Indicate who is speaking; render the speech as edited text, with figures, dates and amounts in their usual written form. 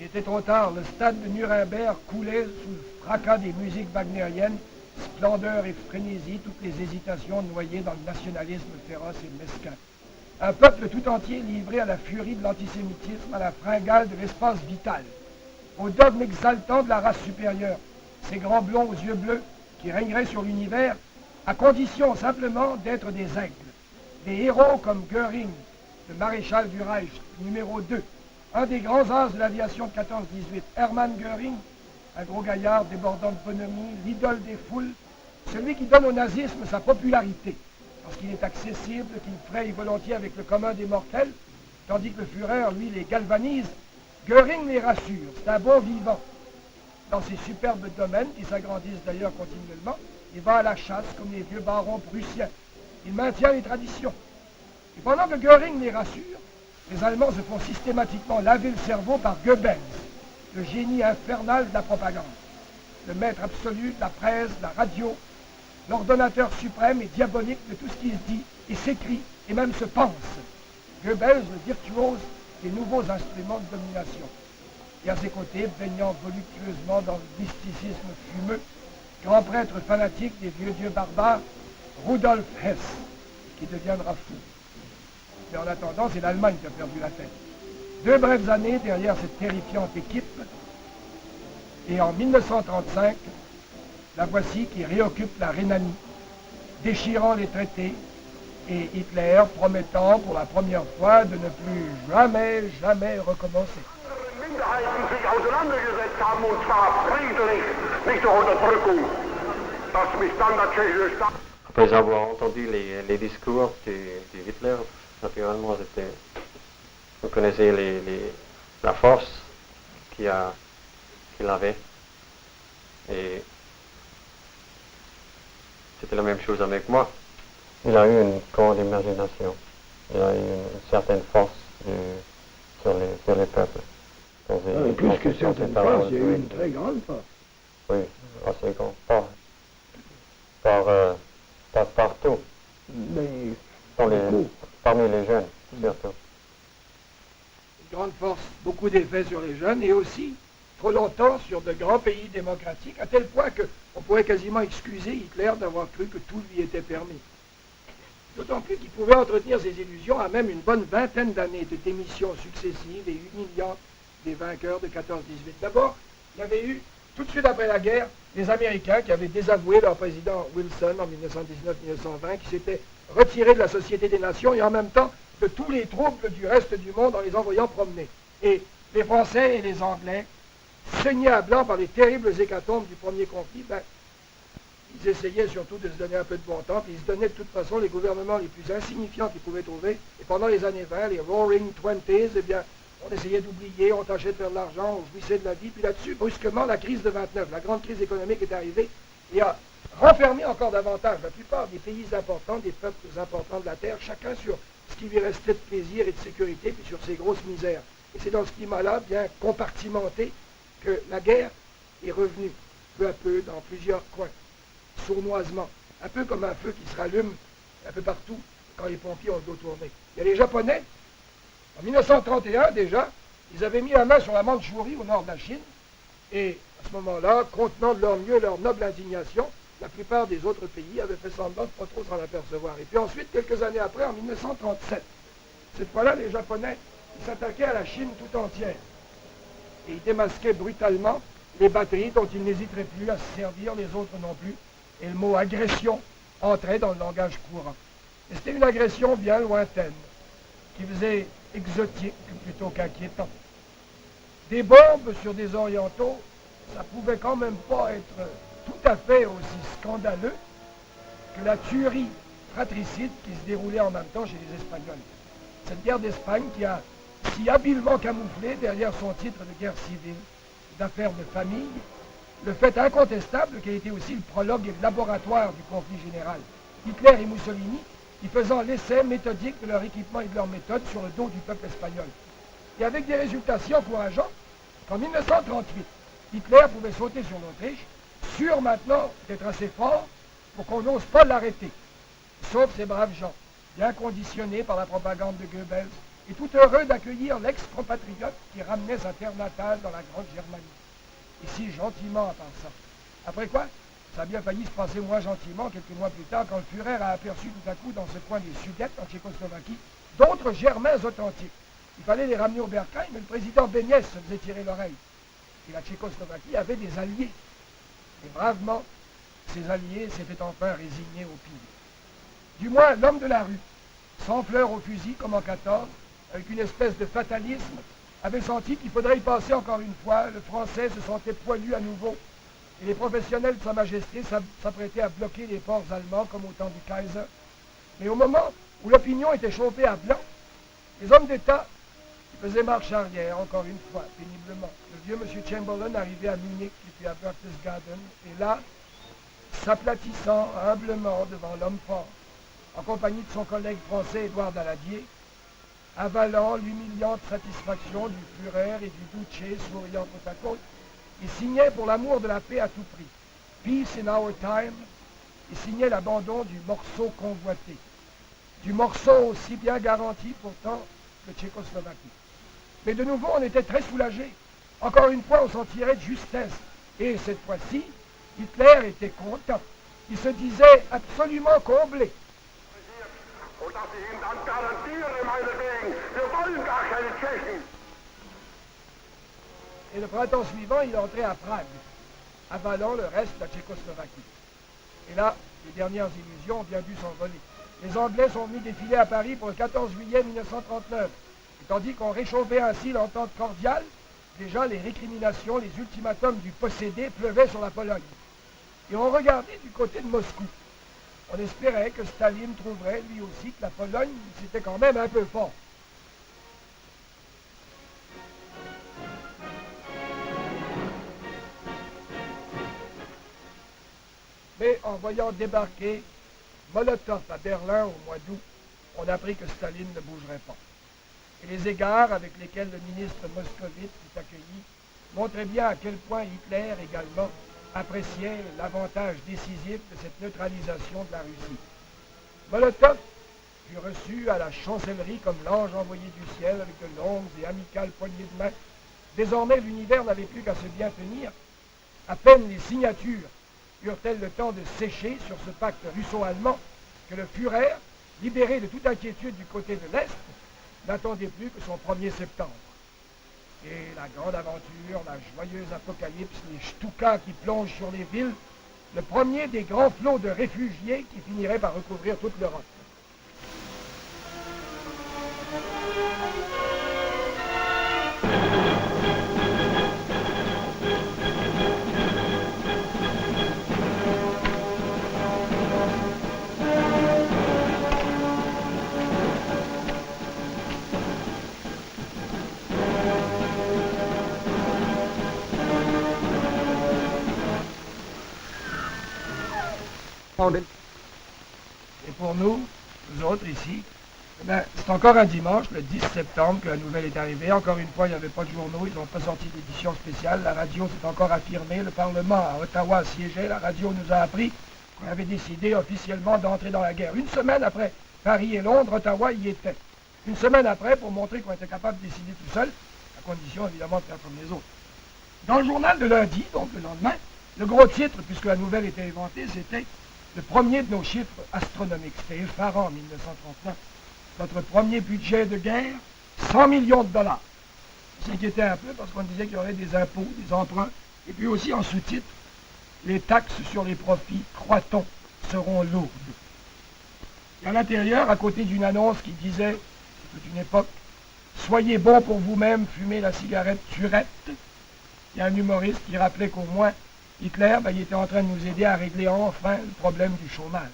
Speaker 1: était trop tard. Le stade de Nuremberg coulait sous le fracas des musiques wagnériennes, splendeur et frénésie, toutes les hésitations noyées dans le nationalisme féroce et mesquin. Un peuple tout entier livré à la furie de l'antisémitisme, à la fringale de l'espace vital, au dogme exaltant de la race supérieure, ces grands blonds aux yeux bleus qui régneraient sur l'univers, à condition simplement d'être des aigles. Des héros comme Göring, le maréchal du Reich, numéro 2, un des grands as de l'aviation de 14-18, Hermann Göring, un gros gaillard débordant de bonhomie, l'idole des foules, celui qui donne au nazisme sa popularité, parce qu'il est accessible, qu'il fraye volontiers avec le commun des mortels, tandis que le Führer, lui, les galvanise. Göring les rassure, c'est un bon vivant. Dans ces superbes domaines, qui s'agrandissent d'ailleurs continuellement, il va à la chasse comme les vieux barons prussiens. Il maintient les traditions. Et pendant que Göring les rassure, les Allemands se font systématiquement laver le cerveau par Goebbels, le génie infernal de la propagande, le maître absolu de la presse, de la radio, l'ordonnateur suprême et diabolique de tout ce qui se dit et s'écrit et même se pense. Goebbels, le virtuose des nouveaux instruments de domination. Et à ses côtés, baignant voluptueusement dans le mysticisme fumeux, grand prêtre fanatique des vieux dieux barbares, Rudolf Hess, qui deviendra fou. Mais en attendant, c'est l'Allemagne qui a perdu la tête. 2 brèves années derrière cette terrifiante équipe, et en 1935, la voici qui réoccupe la Rhénanie, déchirant les traités, et Hitler promettant pour la première fois de ne plus jamais recommencer.
Speaker 2: Minderheiten sich auseinandergesetzt haben, und zwar friedlich, nicht durch Unterdrückung. Das mich dann der tschechische Staat...
Speaker 3: Après avoir entendu les discours de Hitler, naturellement, vous connaissez la force qu'il avait. Et c'était la même chose avec moi. Il a eu une grande imagination. Il a eu une certaine force sur les peuples.
Speaker 4: Plus que certaines forces, il y a eu une très grande force.
Speaker 3: Oui, assez grande. Pas partout.
Speaker 4: Mais
Speaker 3: Parmi les jeunes, surtout.
Speaker 1: Une grande force, beaucoup d'effets sur les jeunes, et aussi, trop longtemps, sur de grands pays démocratiques, à tel point qu'on pourrait quasiment excuser Hitler d'avoir cru que tout lui était permis. D'autant plus qu'il pouvait entretenir ses illusions à même une bonne vingtaine d'années de démissions successives et humiliantes des vainqueurs de 14-18. D'abord, il y avait eu, tout de suite après la guerre, les Américains qui avaient désavoué leur président Wilson en 1919-1920, qui s'étaient retirés de la Société des Nations et en même temps de tous les troubles du reste du monde en les envoyant promener. Et les Français et les Anglais, saignés à blanc par les terribles hécatombes du premier conflit, ils essayaient surtout de se donner un peu de bon temps, puis ils se donnaient de toute façon les gouvernements les plus insignifiants qu'ils pouvaient trouver. Et pendant les années 20, les Roaring Twenties, eh bien, on essayait d'oublier, on tâchait de faire de l'argent, on jouissait de la vie. Puis là-dessus, brusquement, la crise de 29, la grande crise économique est arrivée et a renfermé encore davantage la plupart des pays importants, des peuples importants de la Terre, chacun sur ce qui lui restait de plaisir et de sécurité, puis sur ses grosses misères. Et c'est dans ce climat-là, bien compartimenté, que la guerre est revenue, peu à peu, dans plusieurs coins, sournoisement, un peu comme un feu qui se rallume un peu partout quand les pompiers ont le dos tourné. Il y a les Japonais, en 1931 déjà, ils avaient mis la main sur la Mandchourie au nord de la Chine, et à ce moment-là, contenant de leur mieux leur noble indignation, la plupart des autres pays avaient fait semblant de pas trop s'en apercevoir. Et puis ensuite, quelques années après, en 1937, cette fois-là, les Japonais, ils s'attaquaient à la Chine tout entière. Et ils démasquaient brutalement les batteries dont ils n'hésiteraient plus à se servir, les autres non plus. Et le mot agression entrait dans le langage courant. Et c'était une agression bien lointaine, qui faisait exotique plutôt qu'inquiétant. Des bombes sur des orientaux, ça pouvait quand même pas être tout à fait aussi scandaleux que la tuerie fratricide qui se déroulait en même temps chez les Espagnols. Cette guerre d'Espagne qui a si habilement camouflé derrière son titre de guerre civile, d'affaires de famille, le fait incontestable qui a été aussi le prologue et le laboratoire du conflit général. Hitler et Mussolini, qui faisant l'essai méthodique de leur équipement et de leur méthode sur le dos du peuple espagnol. Et avec des résultats si encourageants qu'en 1938, Hitler pouvait sauter sur l'Autriche, sûr maintenant d'être assez fort pour qu'on n'ose pas l'arrêter. Sauf ces braves gens, bien conditionnés par la propagande de Goebbels, et tout heureux d'accueillir l'ex-compatriote qui ramenait sa terre natale dans la Grande Germanie. Et si gentiment à part ça. Après quoi, ça a bien failli se passer moins gentiment quelques mois plus tard quand le Führer a aperçu tout à coup dans ce coin des Sudètes, en Tchécoslovaquie, d'autres Germains authentiques. Il fallait les ramener au bercail, mais le président Béniès se faisait tirer l'oreille. Et la Tchécoslovaquie avait des alliés. Et bravement, ces alliés s'étaient enfin résignés au pire. Du moins, l'homme de la rue, sans fleurs au fusil comme en 14, avec une espèce de fatalisme, avait senti qu'il faudrait y passer encore une fois. Le français se sentait poilu à nouveau. Et les professionnels de Sa Majesté s'apprêtaient à bloquer les ports allemands comme au temps du Kaiser. Mais au moment où l'opinion était chauffée à blanc, les hommes d'État faisaient marche arrière, encore une fois, péniblement. Le vieux M. Chamberlain arrivait à Munich et puis à Berchtesgaden, et là, s'aplatissant humblement devant l'homme fort, en compagnie de son collègue français Édouard Daladier, avalant l'humiliante satisfaction du Führer et du Duce souriant côte à côte, il signait pour l'amour de la paix à tout prix, Peace in our time, il signait l'abandon du morceau convoité, du morceau aussi bien garanti pourtant que Tchécoslovaquie. Mais de nouveau, on était très soulagés. Encore une fois, on s'en tirait de justesse. Et cette fois-ci, Hitler était content. Il se disait absolument comblé.
Speaker 2: Und dass ich Ihnen dann garantiere, meinetwegen, wir wollen gar keine Tschechen.
Speaker 1: Et le printemps suivant, il entrait à Prague, avalant le reste de la Tchécoslovaquie. Et là, les dernières illusions ont bien dû s'envoler. Les Anglais sont venus défiler à Paris pour le 14 juillet 1939. Et tandis qu'on réchauffait ainsi l'entente cordiale, déjà les récriminations, les ultimatums du possédé pleuvaient sur la Pologne. Et on regardait du côté de Moscou. On espérait que Staline trouverait lui aussi que la Pologne, c'était quand même un peu fort. Mais en voyant débarquer Molotov à Berlin au mois d'août, on apprit que Staline ne bougerait pas. Et les égards avec lesquels le ministre moscovite fut accueilli montraient bien à quel point Hitler également appréciait l'avantage décisif de cette neutralisation de la Russie. Molotov fut reçu à la chancellerie comme l'ange envoyé du ciel avec de longues et amicales poignées de main. Désormais, l'univers n'avait plus qu'à se bien tenir. À peine les signatures eurent-elles le temps de sécher sur ce pacte russo-allemand que le Führer, libéré de toute inquiétude du côté de l'Est, n'attendait plus que son 1er septembre. Et la grande aventure, la joyeuse apocalypse, les Stukas qui plongent sur les villes, le premier des grands flots de réfugiés qui finirait par recouvrir toute l'Europe. Et pour nous autres ici, c'est encore un dimanche, le 10 septembre, que la nouvelle est arrivée. Encore une fois, il n'y avait pas de journaux, ils n'ont pas sorti d'édition spéciale. La radio s'est encore affirmée, le Parlement à Ottawa siégeait. La radio nous a appris qu'on avait décidé officiellement d'entrer dans la guerre. Une semaine après Paris et Londres, Ottawa y était. Une semaine après, pour montrer qu'on était capable de décider tout seul, à condition évidemment de faire comme les autres. Dans le journal de lundi, donc le lendemain, le gros titre, puisque la nouvelle était inventée, c'était le premier de nos chiffres astronomiques. C'était effarant en 1939. Notre premier budget de guerre, 100 millions de dollars. On s'inquiétait un peu parce qu'on disait qu'il y aurait des impôts, des emprunts, et puis aussi en sous-titre, les taxes sur les profits, croit-on, seront lourdes. Et à l'intérieur, à côté d'une annonce qui disait, c'est toute une époque, soyez bons pour vous-même, fumez la cigarette Turette, il y a un humoriste qui rappelait qu'au moins Hitler, il était en train de nous aider à régler enfin le problème du chômage.